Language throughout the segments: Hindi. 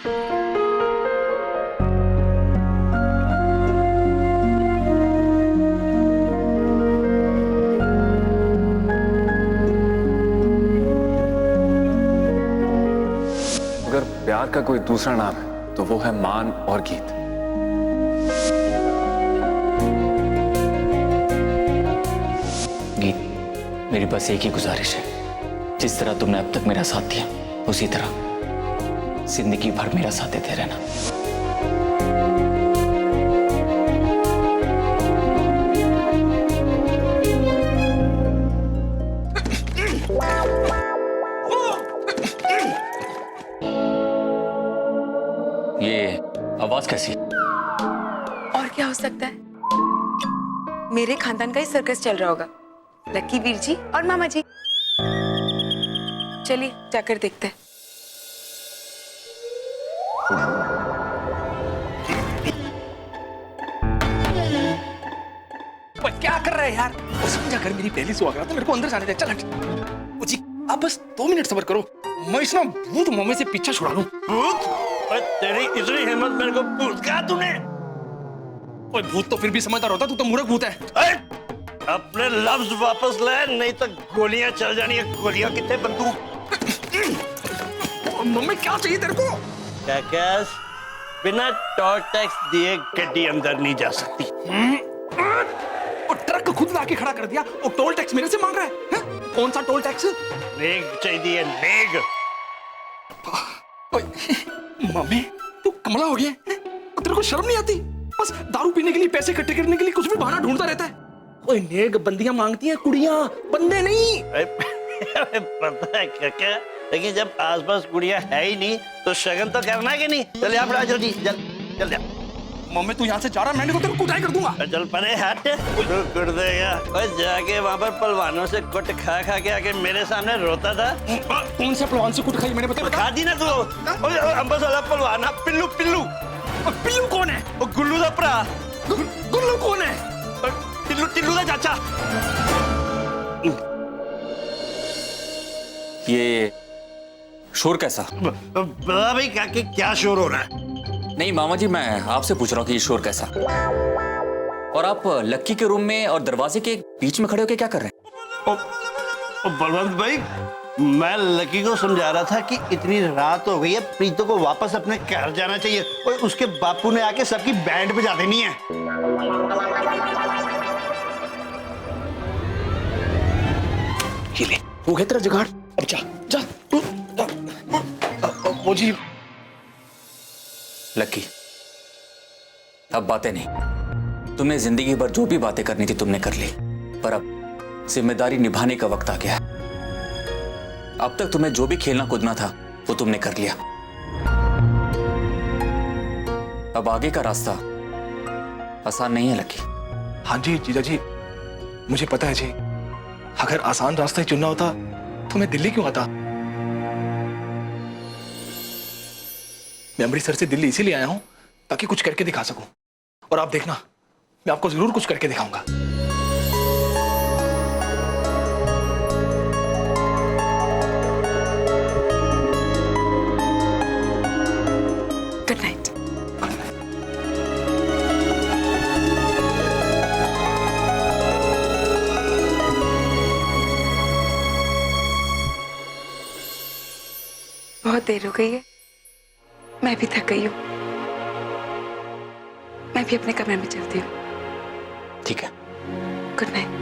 अगर प्यार का कोई दूसरा नाम है तो वो है मान और गीत। गीत, मेरी बस एक ही गुजारिश है, जिस तरह तुमने अब तक मेरा साथ दिया उसी तरह जिंदगी भर मेरा साथ देते रहना। ये आवाज कैसी? और क्या हो सकता है? मेरे खानदान का ही सर्कस चल रहा होगा। लक्की वीर जी और मामा जी। चलिए जाकर देखते हैं। क्या कर रहा है यार? वो समझा कर मेरी पहली सुहागरात है, मेरे को अंदर जाने दे। चल हट। जी आप बस 2 मिनट सब्र करो, मैं इस ना भूत मोमे से पीछा छुड़ा लूं। भूत? तेरी इतनी हिम्मत मेरे को भूत कहा तूने? ओए भूत तो फिर भी समझदार होता, तू तो मूर्ख भूत है। अपने लफ्ज वापस ले, नहीं तो गोलियां चल जानी है। गोलियां कितने बंदूक? मम्मी क्या चाहिए तेरे को? कैकेस, बिना टोल टैक्स दिए गड्डी अंदर नहीं जा सकती। और ट्रक खुद लाके खड़ा कर दिया और टोल टैक्स मेरे से मांग रहा है? कौन सा टोल टैक्स? नेग चाहिए, नेग। मम्मी तू कमला हो गया है? तेरे को शर्म नहीं आती? बस दारू पीने के लिए, पैसे इकट्ठे करने के लिए कुछ भी बहाना ढूंढता रहता है। ओए नेग बंदियां मांगती हैं, कुड़ियां, बंदे नहीं। पता है क्या, लेकिन जब आसपास कुड़ियां है ही नहीं तो शगन तो करना है कि नहीं? चल यहाँ पर जल्दी, चल जा। मम्मी तू यहाँ से जा रहा, मैंने तो तेरे को कुटाई कर दूंगा। चल परे हट, तू कुट देगा। और जाके वहाँ पर पहलवानों से कुट खा खा के आके मेरे सामने रोता था। कौन से पहलवान से कुट खाई मैंने बताया? खा दी ना तू। अंबस वाला पहलवान, पिल्लू। पिल्लू पिल्लू कौन है? वो गुल्लू दा भरा। गुल्लू कौन है? टिल्लू दा चाचा। ये शोर कैसा? बता भाई क्या शोर हो रहा है? नहीं मामा जी, मैं आपसे पूछ रहा हूँ कि ये शोर कैसा? और आप लक्की के रूम में और दरवाजे के बीच में खड़े होके क्या कर रहे हैं? बलवंत भाई, मैं लकी को समझा रहा था कि इतनी रात हो गई है, प्रीतो को वापस अपने घर जाना चाहिए और उसके बापू ने आके सबकी बैंड बजा देनी है। ये ले, हो गया तेरा जुगाड़। अब जा जा। वो जी लक्की, अब बातें नहीं। तुमने जिंदगी भर जो भी बातें करनी थी तुमने कर ली, पर अब जिम्मेदारी निभाने का वक्त आ गया। अब तक तुम्हें जो भी खेलना कूदना था वो तुमने कर लिया। अब आगे का रास्ता आसान नहीं है लक्की। हाँ जी जीजा जी, मुझे पता है जी। अगर आसान रास्ता ही चुनना होता तो मैं दिल्ली क्यों आता? मैं अमृतसर से दिल्ली इसीलिए आया हूं ताकि कुछ करके दिखा सकूं। और आप देखना, मैं आपको जरूर कुछ करके दिखाऊंगा। Good night. बहुत देर हो गई है, मैं भी थक गई हूँ। मैं भी अपने कमरे में चलती हूँ। ठीक है, गुड नाइट।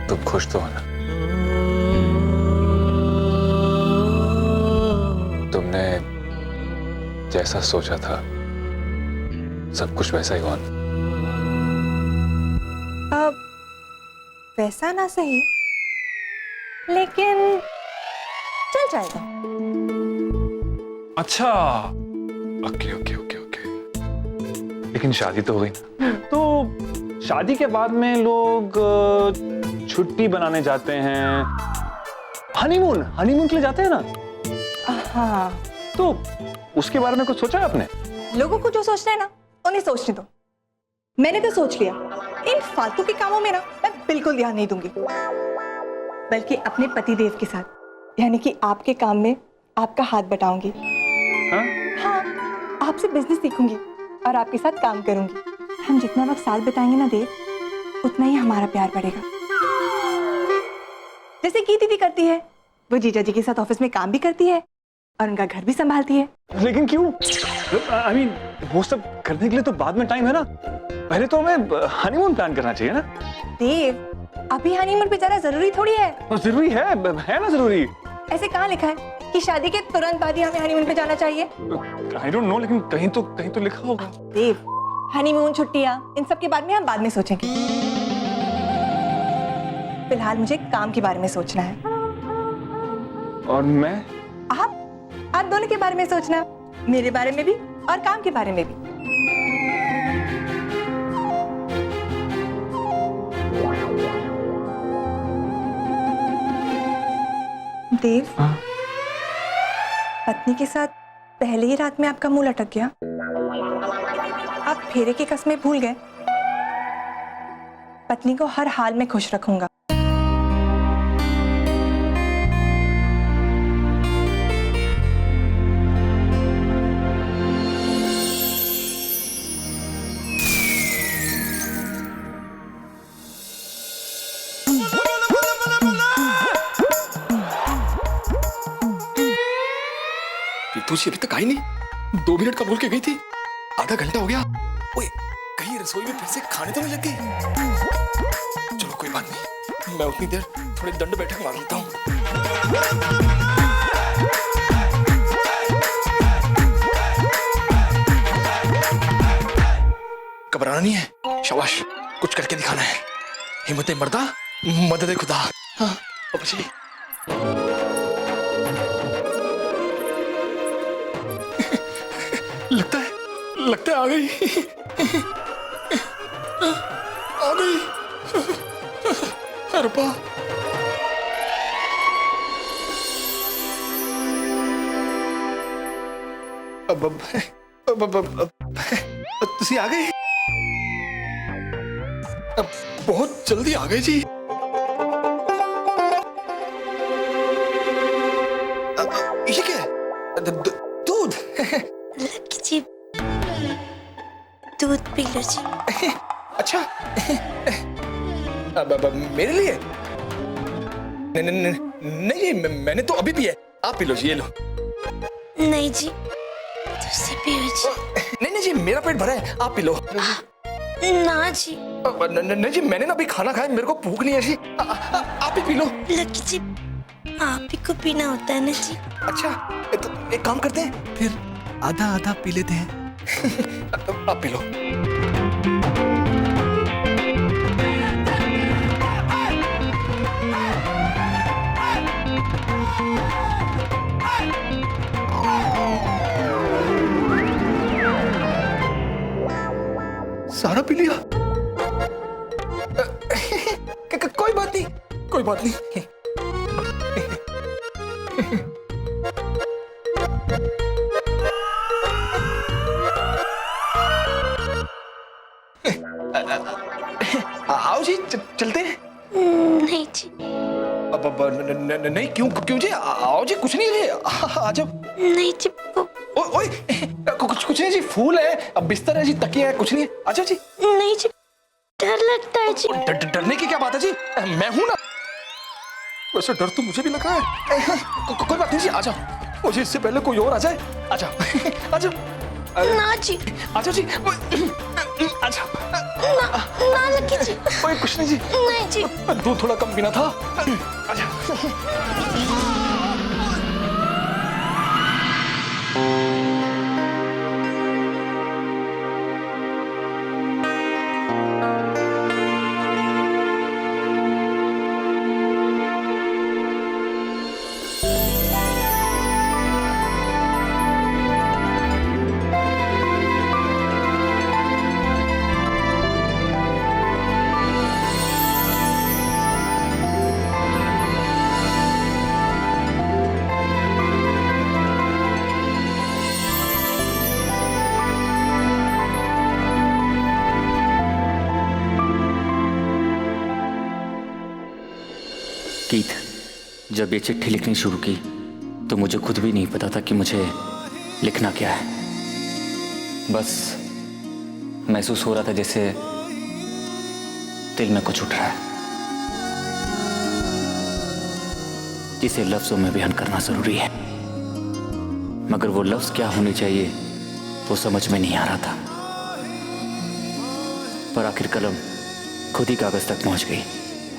तुम खुश तो हो ना? तुमने जैसा सोचा था सब कुछ वैसा ही हुआ? अब वैसा ना सही, लेकिन चल जाएगा। अच्छा, ओके ओके ओके ओके। लेकिन शादी तो हो गई ना? तो शादी के बाद में लोग छुट्टी बनाने जाते हैं, हनीमून के लिए जाते हैं ना? हाँ, तो उसके बारे में कुछ सोचा है आपने? लोगों को जो सोचना है ना उन्हें सोचने दो। मैंने तो सोच लिया, इन फालतू के कामों में ना मैं बिल्कुल ध्यान नहीं दूंगी, बल्कि अपने पतिदेव के साथ यानी कि आपके काम में आपका हाथ बटाऊंगी। हाँ, आपसे बिजनेस सीखूंगी और आपके साथ काम करूंगी। हम जितना वक्त साथ बिताएंगे ना देव, उतना ही हमारा प्यार बढ़ेगा। जैसे की दीदी करती है, वो जीजा जी के साथ ऑफिस में काम भी करती है और उनका घर भी संभालती है। लेकिन क्यों? आई मीन वो सब करने के लिए तो बाद में टाइम है ना। पहले तो हमें हनीमून प्लान करना चाहिए ना। देव, अभी हनीमून पे जाना जरूरी थोड़ी है। जरूरी है ना जरूरी। ऐसे कहाँ लिखा है कि शादी के तुरंत बाद ही हमें हनीमून पे जाना चाहिए? आई डोंट नो, लेकिन कहीं तो लिखा होगा। देव, हनीमून, छुट्टियां, इन सब के बारे में हम बाद में सोचेंगे। फिलहाल मुझे काम के बारे में सोचना है। और मैं? आप दोनों के बारे में सोचना, मेरे बारे में भी और काम के बारे में भी। देव, पत्नी के साथ पहले ही रात में आपका मुंह लटक गया। आप फेरे की कस्में भूल गए। पत्नी को हर हाल में खुश रखूंगा। तुझे अभी तक आई नहीं? 2 मिनट का बोल के गई थी, आधा घंटा हो गया। ओए, कहीं रसोई में फिर से खाने तो नहीं लग गई? चलो कोई बात नहीं, मैं उतनी देर थोड़ी दंड बैठक मार लेता हूँ। घबराना नहीं है, शाबाश, कुछ करके दिखाना है। हिम्मत मर्दा, मदद खुदा। हाँ, लगता है आ गई। आ गई। अरे बा, तुसी आ गए? बहुत जल्दी आ गए जी। ये क्या है? दूध? लकी जी, दूध पी लो जी। अच्छा, मेरे लिए? नहीं, मैंने तो अभी पिया। आप पी लो जी, ये लो। नहीं जी, तुझसे पियो जी। नहीं जी, मेरा पेट भरा है, आप पी लो। ना जी। नहीं जी, मैंने ना अभी खाना खाया, मेरे को भूख नहीं है जी। आप ही पी लो। लकी जी, आप ही को पीना होता है ना जी। अच्छा, तो एक काम करते हैं, फिर आधा आधा पी लेते हैं। आप पी लो। सारा पी लिया? कोई बात नहीं, कोई बात नहीं। आओ जी, चलते हैं। नहीं जी। नहीं, क्यों जी? आओ जी, कुछ नहीं है, आ जाओ। नहीं जी, ओए, कुछ नहीं जी, फूल है, अब बिस्तर है जी, तकिया है, कुछ नहीं है, आ जाओ जी। नहीं जी, डर लगता है जी। डरने की क्या बात है जी, मैं हूं ना। वैसे डर तो मुझे भी लगा है। कोई बात नहीं जी, आ जाओ। मुझे इससे पहले कोई और आ जाए। आ जाओ। आ जाओ। ना जी। आ जाओ जी। आ जाओ। ना लकी जी, ओए कुछ नहीं जी, नहीं जी। दूध थोड़ा कम पीना था। आजा। कीथ, जब ये चिट्ठी लिखनी शुरू की तो मुझे खुद भी नहीं पता था कि मुझे लिखना क्या है। बस महसूस हो रहा था जैसे दिल में कुछ उठ रहा है, जिसे लफ्जों में बयान करना जरूरी है, मगर वो लफ्ज क्या होने चाहिए वो समझ में नहीं आ रहा था। पर आखिर कलम खुद ही कागज तक पहुंच गई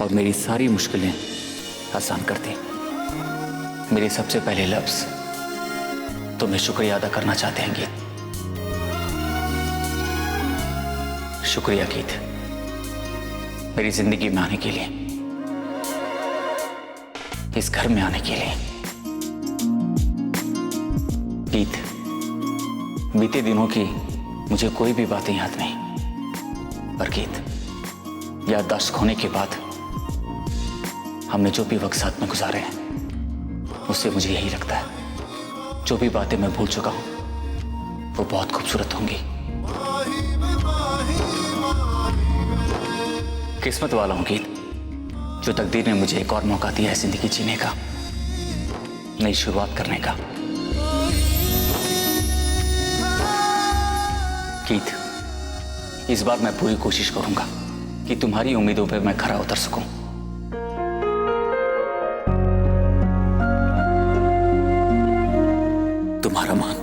और मेरी सारी मुश्किलें आसान कर दी। मेरे सबसे पहले लफ्ज तुम्हें शुक्रिया अदा करना चाहते हैं गीत। शुक्रिया गीत, मेरी जिंदगी में आने के लिए, इस घर में आने के लिए। गीत, बीते दिनों की मुझे कोई भी बातें याद नहीं, पर गीत, याददाश्त खोने के बाद हमने जो भी वक्त साथ में गुजारे हैं उससे मुझे यही लगता है जो भी बातें मैं भूल चुका हूं वो बहुत खूबसूरत होंगी। किस्मत वाला हूं गीत, जो तकदीर ने मुझे एक और मौका दिया है जिंदगी जीने का, नई शुरुआत करने का। गीत, इस बार मैं पूरी कोशिश करूंगा कि तुम्हारी उम्मीदों पर मैं खरा उतर सकूं। तुम्हारा मान।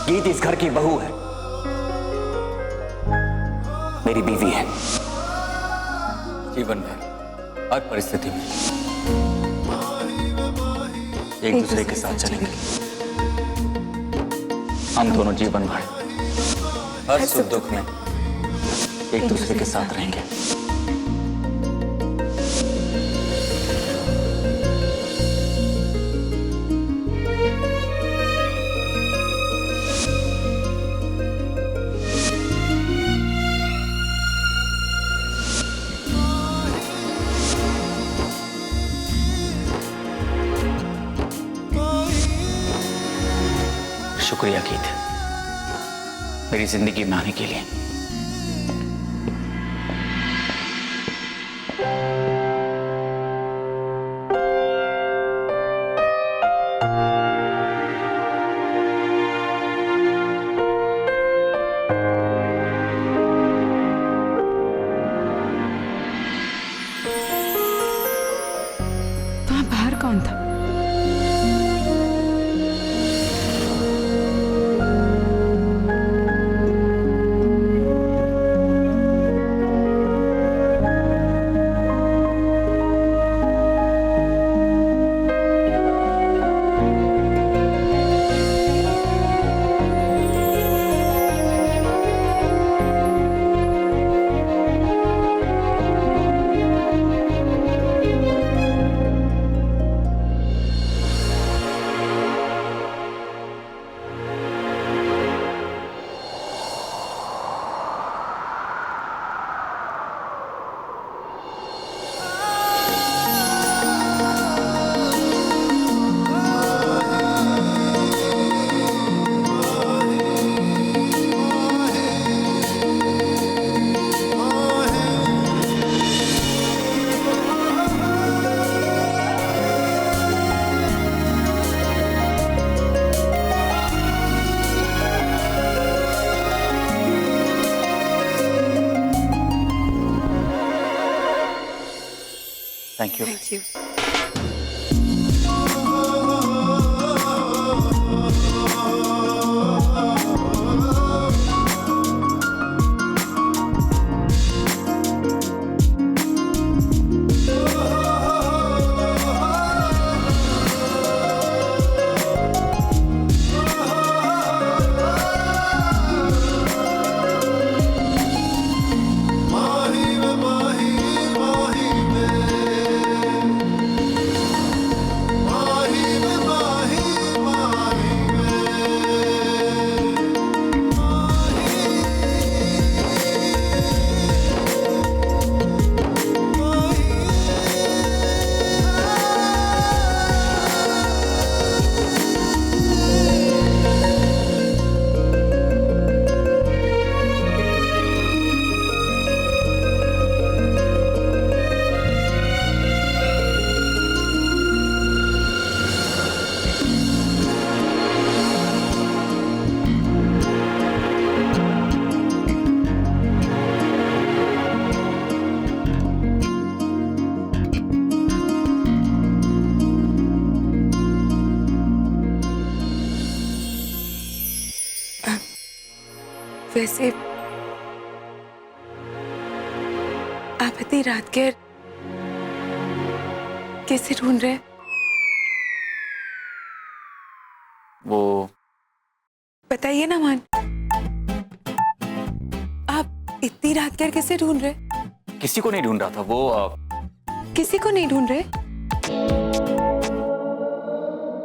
गीत इस घर की बहू है, मेरी बीवी है। जीवन में हर परिस्थिति में एक दूसरे के साथ चलेंगे। हम दोनों जीवन भर हर सुख दुख में एक दूसरे के साथ रहेंगे। शुक्रिया गीत, मेरी जिंदगी में आने के लिए। वहां बाहर कौन था? Thank you. Thank you. वैसे आप इतनी रात के कैसे ढूंढ रहे हैं? वो बताइए ना मान, आप इतनी रात के कैसे ढूंढ रहे? किसी को नहीं ढूंढ रहा था, वो किसी को नहीं ढूंढ रहे?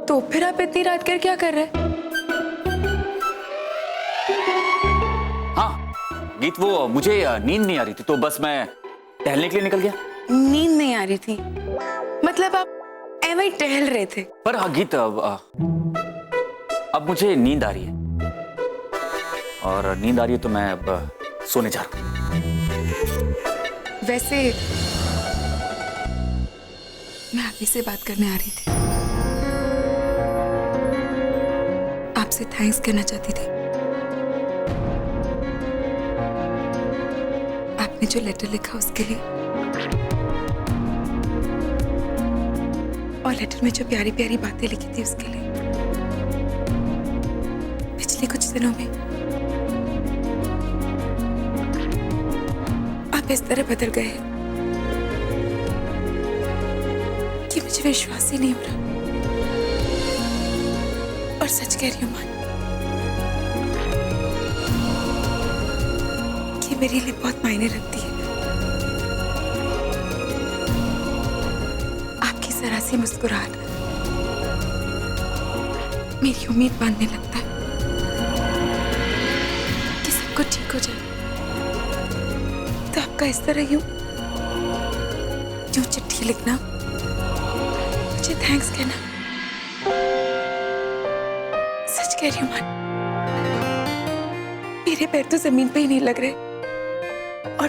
तो फिर आप इतनी रात कर क्या कर रहे? हाँ गीत, वो मुझे नींद नहीं आ रही थी तो बस मैं टहलने के लिए निकल गया। नींद नहीं आ रही थी मतलब आप ऐਵੇਂ ही टहल रहे थे? पर हाँ गीत, अब मुझे नींद आ रही है और नींद आ रही है तो मैं अब सोने जा रहा हूँ। वैसे मैं आप ही से बात करने आ रही थी, आपसे थैंक्स कहना चाहती थी। आपने जो लेटर लिखा उसके लिए, और लेटर में जो प्यारी प्यारी बातें लिखी थी उसके लिए। पिछले कुछ दिनों में आप इस तरह बदल गए हैं कि मुझे विश्वास ही नहीं हो रहा। और सच कह रही हूँ मान, कि मेरे लिए बहुत मायने रखती है। आपकी जरा सी मुस्कुराहट मेरी उम्मीद बांधने लगता है कि सब कुछ ठीक हो जाए। तो आपका इस तरह यूं चिट्ठी लिखना, मुझे थैंक्स कहना, सच कह रही हूँ मान, मेरे पैर तो जमीन पे ही नहीं लग रहे। और